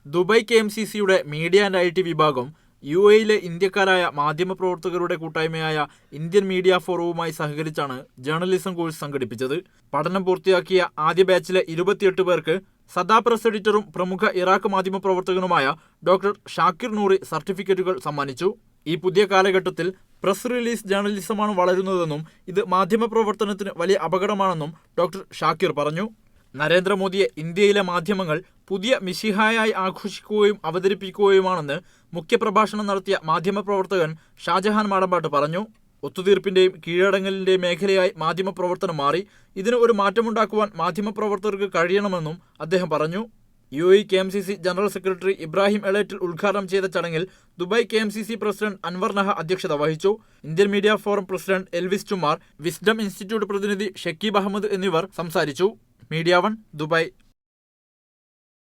Dubai KMCCയുടെ media and IT വിഭാഗം UAE-ലെ ഇന്ത്യക്കാരായ മാധ്യമപ്രവർത്തകരുടെ കൂട്ടായ്മയായ ഇന്ത്യൻ മീഡിയ ഫോറവുമായി സഹകരിച്ചാണ് ജേർണലിസം കോഴ്സ് സംഘടിപ്പിച്ചത്. പഠനം പൂർത്തിയാക്കിയ ആദ്യ ബാച്ചിലെ 28 പേർക്ക് സദാ പ്രസ് എഡിറ്ററും പ്രമുഖ ഇറാഖ് മാധ്യമപ്രവർത്തകനുമായ ഡോക്ടർ ഷാക്കിർ നൂറി സർട്ടിഫിക്കറ്റുകൾ സമ്മാനിച്ചു. ഈ പുതിയ കാലഘട്ടത്തിൽ പ്രസ് റിലീസ് ജേർണലിസമാണ് വളരുന്നതെന്നും ഇത് മാധ്യമപ്രവർത്തനത്തിന് വലിയ അപകടമാണെന്നും ഡോക്ടർ ഷാക്കിർ പറഞ്ഞു. നരേന്ദ്രമോദിയെ ഇന്ത്യയിലെ മാധ്യമങ്ങൾ പുതിയ മിശിഹായായി ആഘോഷിക്കുകയും അവതരിപ്പിക്കുകയുമാണെന്ന് മുഖ്യപ്രഭാഷണം നടത്തിയ മാധ്യമപ്രവർത്തകൻ ഷാജഹാൻ മാടമ്പാട്ട് പറഞ്ഞു. ഒത്തുതീർപ്പിന്റെയും കീഴടങ്ങലിന്റെയും മേഖലയായി മാധ്യമപ്രവർത്തനം മാറി. ഇതിന് ഒരു മാറ്റമുണ്ടാക്കുവാൻ മാധ്യമപ്രവർത്തകർക്ക് കഴിയണമെന്നും അദ്ദേഹം പറഞ്ഞു. UAE KMCC general secretary Ibrahim Elettil ഉദ്ഘാടനം ചെയ്ത ചടങ്ങിൽ ദുബായ് KMCC പ്രസിഡന്റ് അൻവർ നഹ അധ്യക്ഷത വഹിച്ചു. Indian media forum president Elvis ചുമാർ, വിസ്ഡം ഇൻസ്റ്റിറ്റ്യൂട്ട് പ്രതിനിധി ഷക്കീബ് അഹമ്മദ് എന്നിവർ സംസാരിച്ചു. Media 1 Dubai.